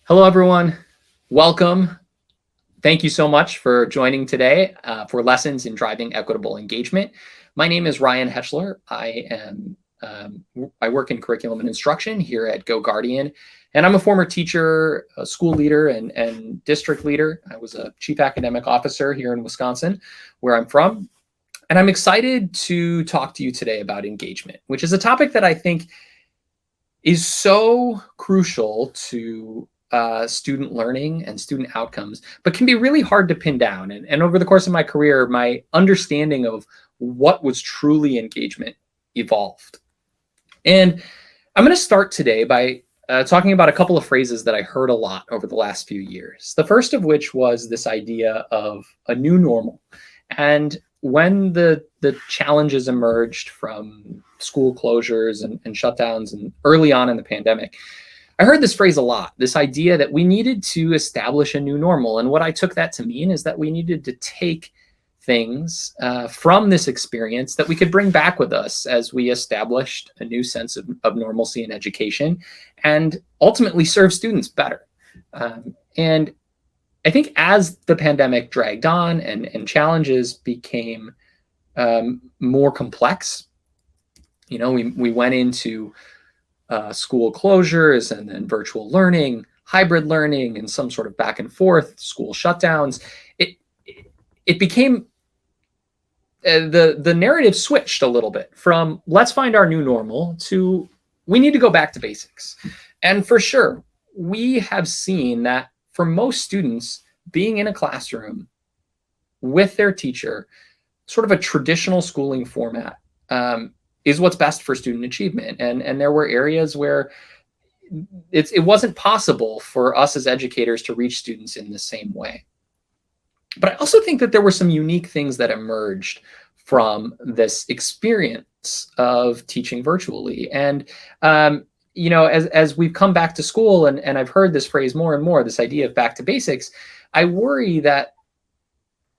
Hello, everyone. Welcome. Thank you so much for joining today for Lessons in Driving Equitable Engagement. My name is Ryan Hetchler. I work in curriculum and instruction here at GoGuardian, and I'm a former teacher, a school leader, and district leader. I was a chief academic officer here in Wisconsin, where I'm from. And I'm excited to talk to you today about engagement, which is a topic that I think is so crucial to student learning and student outcomes, but can be really hard to pin down. And over the course of my career, my understanding of what was truly engagement evolved. And I'm going to start today by talking about a couple of phrases that I heard a lot over the last few years. The first of which was this idea of a new normal. And when the challenges emerged from school closures and shutdowns and early on in the pandemic, I heard this phrase a lot, this idea that we needed to establish a new normal. And what I took that to mean is that we needed to take things from this experience that we could bring back with us as we established a new sense of normalcy in education and ultimately serve students better. And I think as the pandemic dragged on and challenges became more complex, we went into school closures and then virtual learning, hybrid learning, and some sort of back and forth, school shutdowns. It became the narrative switched a little bit from let's find our new normal to we need to go back to basics. And for sure, we have seen that for most students, being in a classroom with their teacher, sort of a traditional schooling format, is what's best for student achievement. And there were areas where it wasn't possible for us as educators to reach students in the same way. But I also think that there were some unique things that emerged from this experience of teaching virtually. And as we've come back to school, and I've heard this phrase more and more, this idea of back to basics, I worry that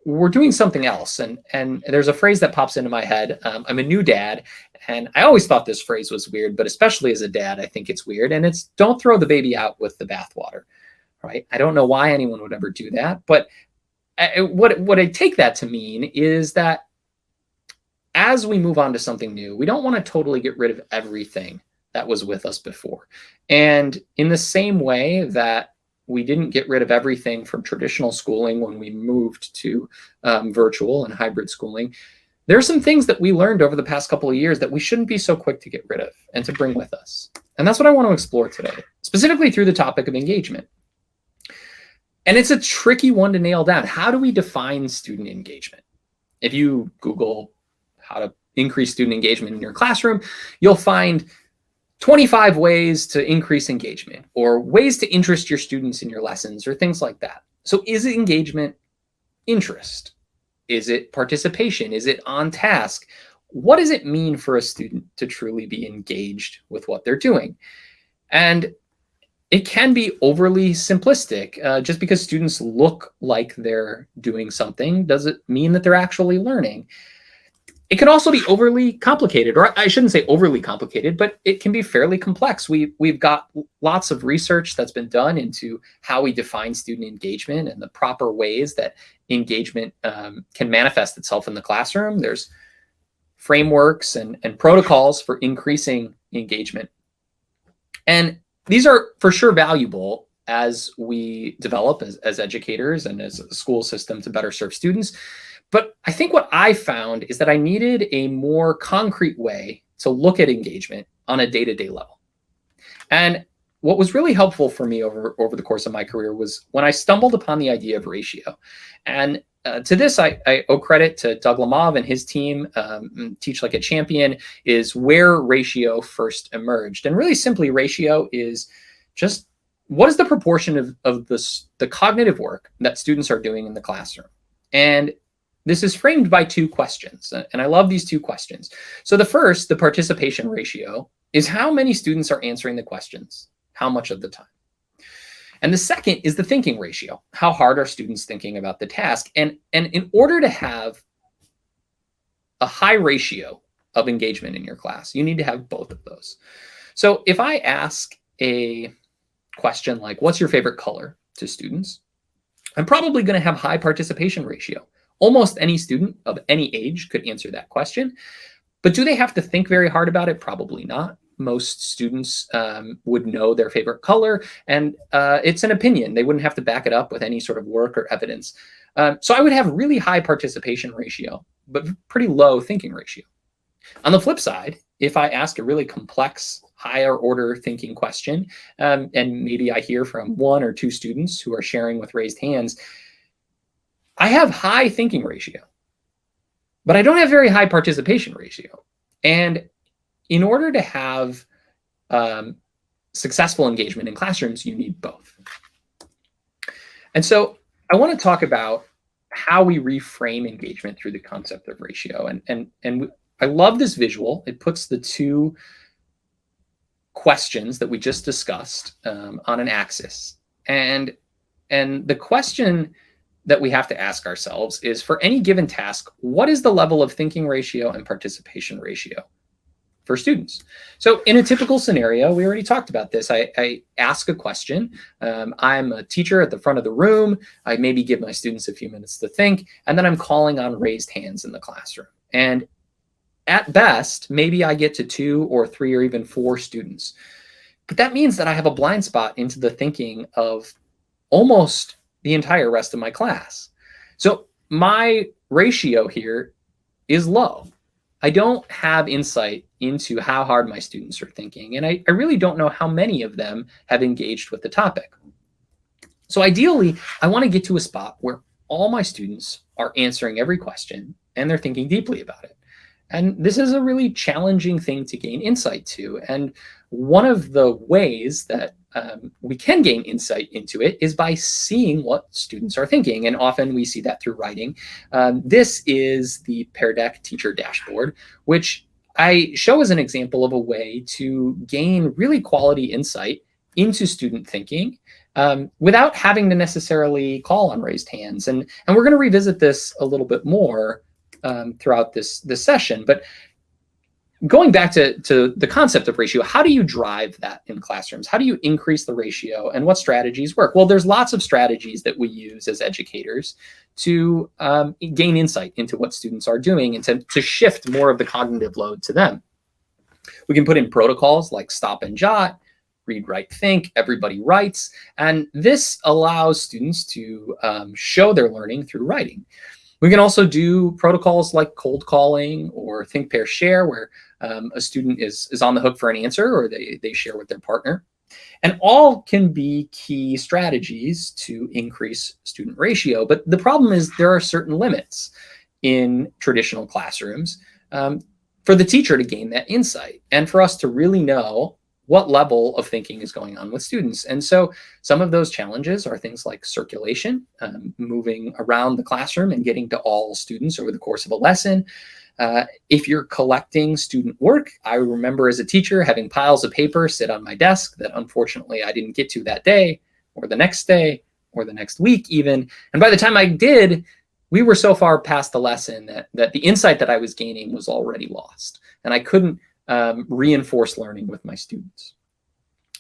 we're doing something else. And there's a phrase that pops into my head. I'm a new dad, and I always thought this phrase was weird, but especially as a dad, I think it's weird. And it's don't throw the baby out with the bathwater, right? I don't know why anyone would ever do that, but what I take that to mean is that as we move on to something new, we don't want to totally get rid of everything that was with us before. And in the same way that we didn't get rid of everything from traditional schooling when we moved to virtual and hybrid schooling, there are some things that we learned over the past couple of years that we shouldn't be so quick to get rid of and to bring with us. And that's what I want to explore today, specifically through the topic of engagement. And it's a tricky one to nail down. How do we define student engagement? If you Google how to increase student engagement in your classroom, you'll find 25 ways to increase engagement or ways to interest your students in your lessons or things like that. So is it engagement interest? Is it participation? Is it on task? What does it mean for a student to truly be engaged with what they're doing? And it can be overly simplistic. Just because students look like they're doing something doesn't mean that they're actually learning. It can also be overly complicated, or I shouldn't say overly complicated, but it can be fairly complex. We've got lots of research that's been done into how we define student engagement and the proper ways that engagement can manifest itself in the classroom. There's frameworks and protocols for increasing engagement. And these are for sure valuable as we develop as educators and as a school system to better serve students. But I think what I found is that I needed a more concrete way to look at engagement on a day-to-day level. And what was really helpful for me over the course of my career was when I stumbled upon the idea of ratio. And to this, I owe credit to Doug Lemov and his team. Teach Like a Champion is where ratio first emerged. And really simply, ratio is just what is the proportion of the cognitive work that students are doing in the classroom. And this is framed by two questions, and I love these two questions. So the first, the participation ratio, is how many students are answering the questions, how much of the time. And the second is the thinking ratio, how hard are students thinking about the task. And in order to have a high ratio of engagement in your class, you need to have both of those. So if I ask a question like, what's your favorite color to students, I'm probably going to have high participation ratio. Almost any student of any age could answer that question. But do they have to think very hard about it? Probably not. Most students would know their favorite color, and it's an opinion. They wouldn't have to back it up with any sort of work or evidence. So I would have really high participation ratio, but pretty low thinking ratio. On the flip side, if I ask a really complex, higher order thinking question, and maybe I hear from 1 or 2 students who are sharing with raised hands, I have high thinking ratio, but I don't have very high participation ratio. And in order to have successful engagement in classrooms, you need both. And so I want to talk about how we reframe engagement through the concept of ratio. And I love this visual. It puts the 2 questions that we just discussed on an axis. And the question that we have to ask ourselves is, for any given task, what is the level of thinking ratio and participation ratio for students? So in a typical scenario, we already talked about this. I ask a question. I'm a teacher at the front of the room. I maybe give my students a few minutes to think, and then I'm calling on raised hands in the classroom. And at best, maybe I get to 2 or 3 or even 4 students. But that means that I have a blind spot into the thinking of almost the entire rest of my class. So my ratio here is low. I don't have insight into how hard my students are thinking, and I really don't know how many of them have engaged with the topic. So ideally, I want to get to a spot where all my students are answering every question and they're thinking deeply about it. And this is a really challenging thing to gain insight to. And one of the ways that we can gain insight into it is by seeing what students are thinking. And often we see that through writing. This is the Pear Deck teacher dashboard, which I show as an example of a way to gain really quality insight into student thinking without having to necessarily call on raised hands. And we're going to revisit this a little bit more throughout this session. But going back to the concept of ratio, how do you drive that in classrooms? How do you increase the ratio, and what strategies work? Well, there's lots of strategies that we use as educators to gain insight into what students are doing and to shift more of the cognitive load to them. We can put in protocols like stop and jot, read, write, think, everybody writes, and this allows students to show their learning through writing. We can also do protocols like cold calling or think, pair, share, where a student is on the hook for an answer, or they share with their partner. And all can be key strategies to increase student ratio. But the problem is there are certain limits in traditional classrooms for the teacher to gain that insight and for us to really know what level of thinking is going on with students. And so some of those challenges are things like circulation, moving around the classroom and getting to all students over the course of a lesson. If you're collecting student work, I remember as a teacher having piles of paper sit on my desk that unfortunately I didn't get to that day or the next day or the next week even. And by the time I did, we were so far past the lesson that the insight that I was gaining was already lost. And I couldn't reinforce learning with my students.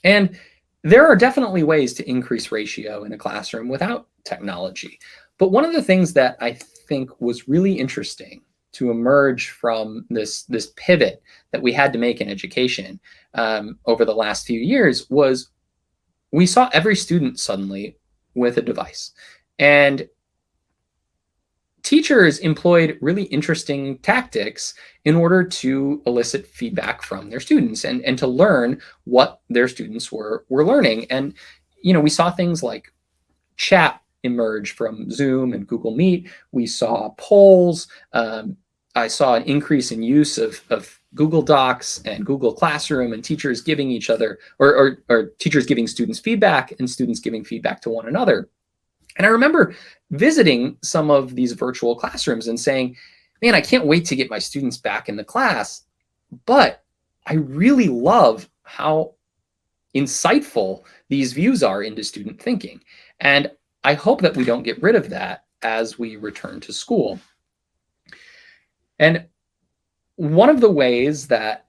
And there are definitely ways to increase ratio in a classroom without technology. But one of the things that I think was really interesting to emerge from this pivot that we had to make in education over the last few years was we saw every student suddenly with a device. And teachers employed really interesting tactics in order to elicit feedback from their students and to learn what their students were learning. And, you know, we saw things like chat emerge from Zoom and Google Meet. We saw polls. I saw an increase in use of Google Docs and Google Classroom, and teachers giving each other, or teachers giving students feedback and students giving feedback to one another. And I remember visiting some of these virtual classrooms and saying, man, I can't wait to get my students back in the class, but I really love how insightful these views are into student thinking. And I hope that we don't get rid of that as we return to school. And one of the ways that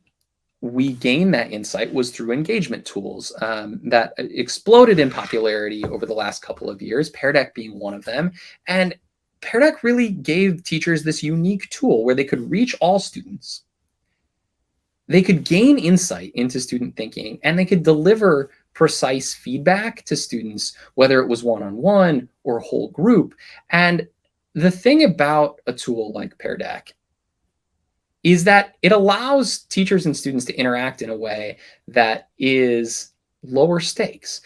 we gained that insight was through engagement tools that exploded in popularity over the last couple of years, Pear Deck being one of them. And Pear Deck really gave teachers this unique tool where they could reach all students. They could gain insight into student thinking, and they could deliver precise feedback to students, whether it was one-on-one or a whole group. And the thing about a tool like Pear Deck is that it allows teachers and students to interact in a way that is lower stakes.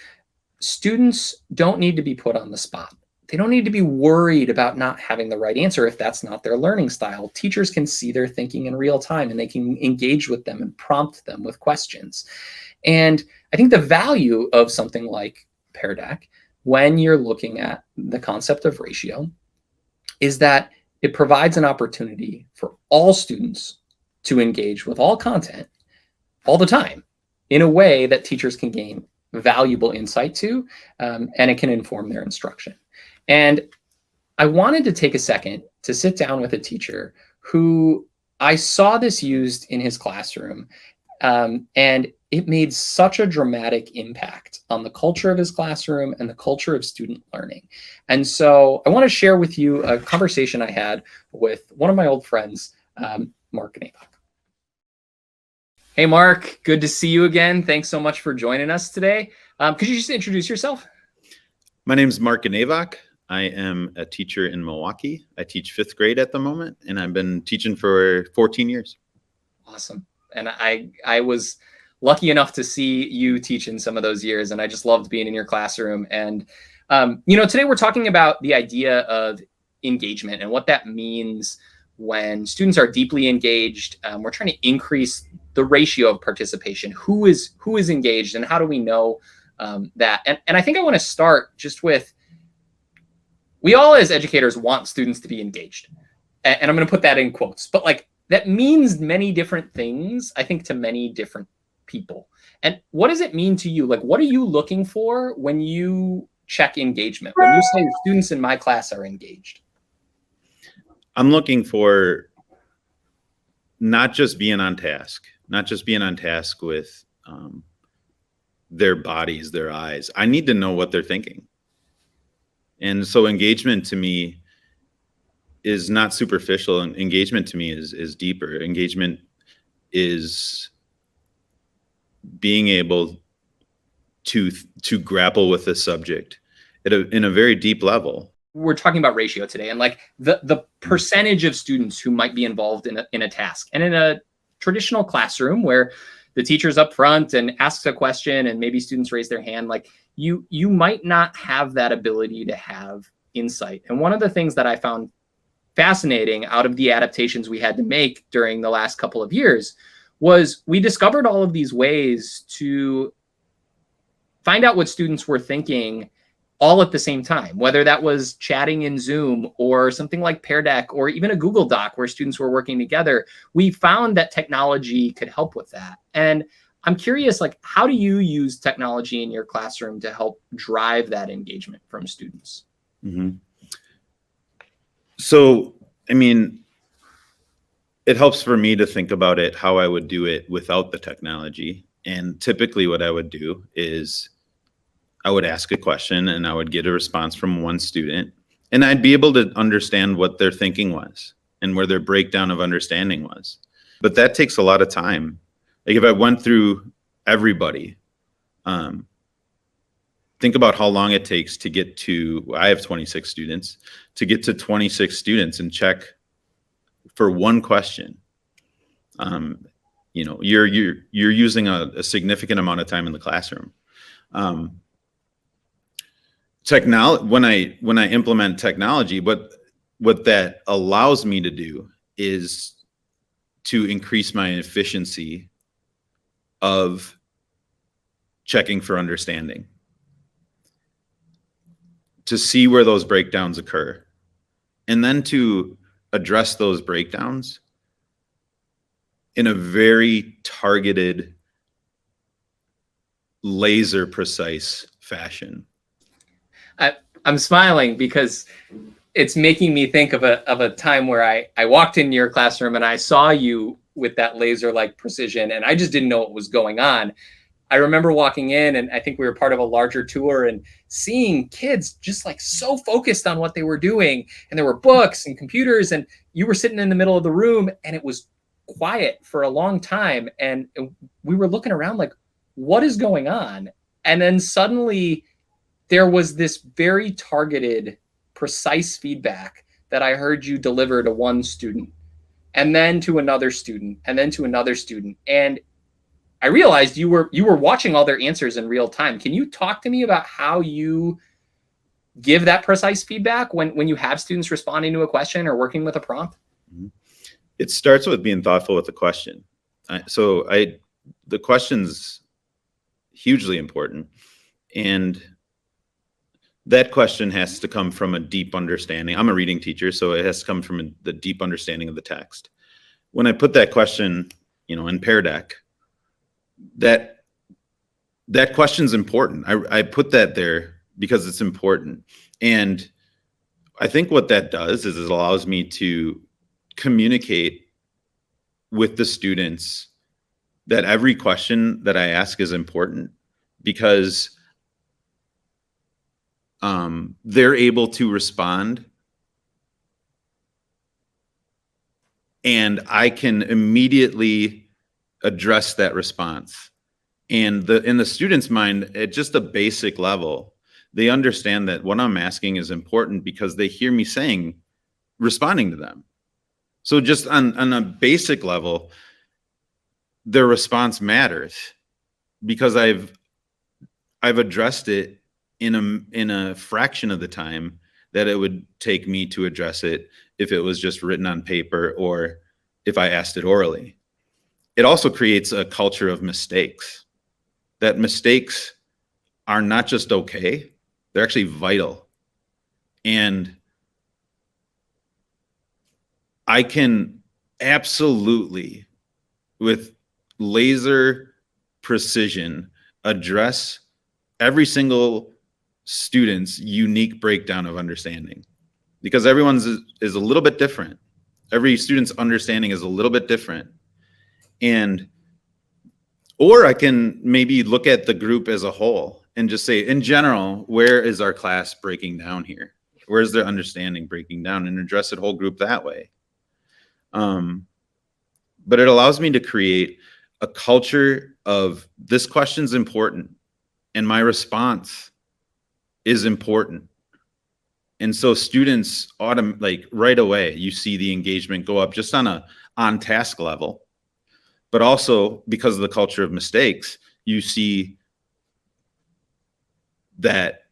Students don't need to be put on the spot. They don't need to be worried about not having the right answer if that's not their learning style. Teachers can see their thinking in real time, and they can engage with them and prompt them with questions. And I think the value of something like Pear Deck, when you're looking at the concept of ratio, is that it provides an opportunity for all students to engage with all content all the time in a way that teachers can gain valuable insight to, and it can inform their instruction. And I wanted to take a second to sit down with a teacher who I saw this used in his classroom, and it made such a dramatic impact on the culture of his classroom and the culture of student learning. And so I want to share with you a conversation I had with one of my old friends, Mark Nabok. Hey, Mark, good to see you again. Thanks so much for joining us today. Could you just introduce yourself? My name is Mark Nabok. I am a teacher in Milwaukee. I teach 5th grade at the moment, and I've been teaching for 14 years. Awesome. And I was lucky enough to see you teach in some of those years, and I just loved being in your classroom. And, today we're talking about the idea of engagement and what that means when students are deeply engaged. We're trying to increase the ratio of participation. Who is engaged, and how do we know that? And I think I want to start just with, we all as educators want students to be engaged. And I'm going to put that in quotes, but like that means many different things, I think, to many different people. And what does it mean to you? Like, what are you looking for when you check engagement? When you say students in my class are engaged? I'm looking for not just being on task with their bodies, their eyes. I need to know what they're thinking. And so engagement to me is not superficial, and engagement to me is deeper. Engagement is being able to grapple with the subject in a very deep level. We're talking about ratio today, and like the percentage of students who might be involved in a task. And in a traditional classroom where the teacher's up front and asks a question and maybe students raise their hand, like you might not have that ability to have insight. And one of the things that I found fascinating out of the adaptations we had to make during the last couple of years was we discovered all of these ways to find out what students were thinking all at the same time, whether that was chatting in Zoom or something like Pear Deck or even a Google Doc where students were working together. We found that technology could help with that. And I'm curious, like, how do you use technology in your classroom to help drive that engagement from students? Mm-hmm. So, I mean, it helps for me to think about it, how I would do it without the technology. And typically what I would do is I would ask a question and I would get a response from one student, and I'd be able to understand what their thinking was and where their breakdown of understanding was. But that takes a lot of time. Like if I went through everybody, think about how long it takes to get to, I have 26 students, to get to 26 students and check for one question. You're using a significant amount of time in the classroom. Technology, when I implement technology, what that allows me to do is to increase my efficiency of checking for understanding, to see where those breakdowns occur, and then to address those breakdowns in a very targeted, laser precise fashion. I'm smiling because it's making me think of a time where I walked into your classroom and I saw you with that laser-like precision, and I just didn't know what was going on. I remember walking in, and I think we were part of a larger tour, and seeing kids just like so focused on what they were doing. And there were books and computers, and you were sitting in the middle of the room, and it was quiet for a long time. And we were looking around like, what is going on? And then suddenly there was this very targeted, precise feedback that I heard you deliver to one student, and then to another student, and then to another student. And I realized you were watching all their answers in real time. Can you talk to me about how you give that precise feedback when you have students responding to a question or working with a prompt? It starts with being thoughtful with the question. The question's hugely important, and that question has to come from a deep understanding. I'm a reading teacher, so it has to come from the deep understanding of the text. When I put that question, in Pear Deck, that question's important. I put that there because it's important. And I think what that does is it allows me to communicate with the students that every question that I ask is important, because they're able to respond, and I can immediately address that response. And in the student's mind, at just a basic level, they understand that what I'm asking is important because they hear me responding to them. So just on a basic level, their response matters because I've addressed it in a fraction of the time that it would take me to address it if it was just written on paper or if I asked it orally. It also creates a culture of mistakes, that mistakes are not just okay, they're actually vital. And I can absolutely, with laser precision, address every single student's unique breakdown of understanding, because everyone's is a little bit different. Every student's understanding is a little bit different. Or I can maybe look at the group as a whole and just say, in general, where is our class breaking down here? Where's their understanding breaking down, and address the whole group that way. But it allows me to create a culture of this question's important and my response is important. And so students right away, you see the engagement go up just on task level, but also because of the culture of mistakes, you see that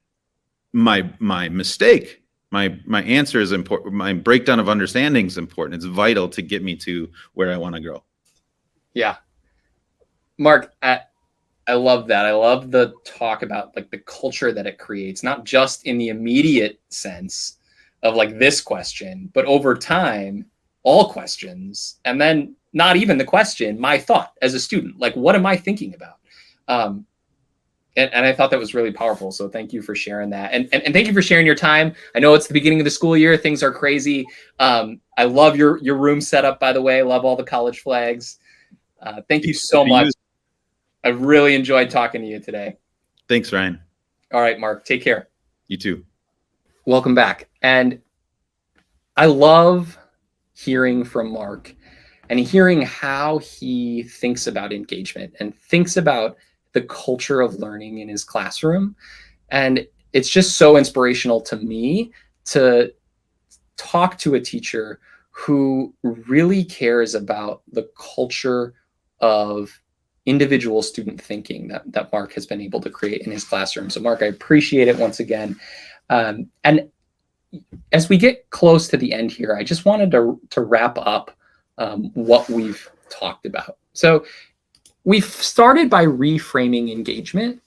my mistake, my answer is important. My breakdown of understanding is important. It's vital to get me to where I want to go. Yeah. Mark, I love that. I love the talk about like the culture that it creates, not just in the immediate sense of like this question, but over time, all questions, and then not even the question, my thought as a student, like, what am I thinking about? And I thought that was really powerful. So thank you for sharing that. And thank you for sharing your time. I know it's the beginning of the school year. Things are crazy. I love your room setup, by the way. Love all the college flags. Thank you so much. I really enjoyed talking to you today. Thanks, Ryan. All right, Mark, take care. You too. Welcome back. And I love hearing from Mark and hearing how he thinks about engagement and thinks about the culture of learning in his classroom. And it's just so inspirational to me to talk to a teacher who really cares about the culture of individual student thinking that Mark has been able to create in his classroom. So Mark, I appreciate it once again. And as we get close to the end here, I just wanted to wrap up what we've talked about. So we've started by reframing engagement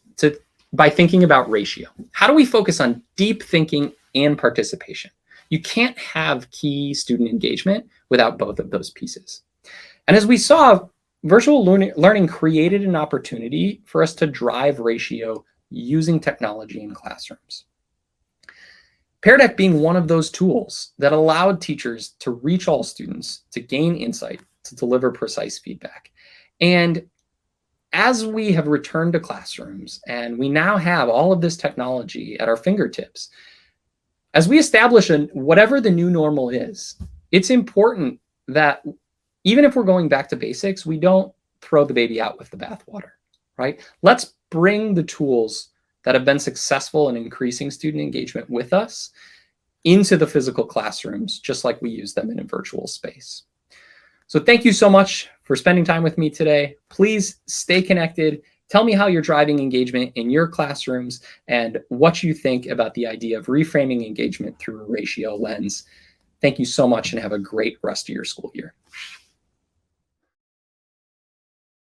by thinking about ratio. How do we focus on deep thinking and participation? You can't have key student engagement without both of those pieces. And as we saw, virtual learning created an opportunity for us to drive ratio using technology in classrooms. Pear Deck being one of those tools that allowed teachers to reach all students, to gain insight, to deliver precise feedback. And as we have returned to classrooms and we now have all of this technology at our fingertips, as we establish whatever the new normal is, it's important that even if we're going back to basics, we don't throw the baby out with the bathwater, right? Let's bring the tools that have been successful in increasing student engagement with us into the physical classrooms, just like we use them in a virtual space. So thank you so much for spending time with me today. Please stay connected. Tell me how you're driving engagement in your classrooms and what you think about the idea of reframing engagement through a ratio lens. Thank you so much and have a great rest of your school year.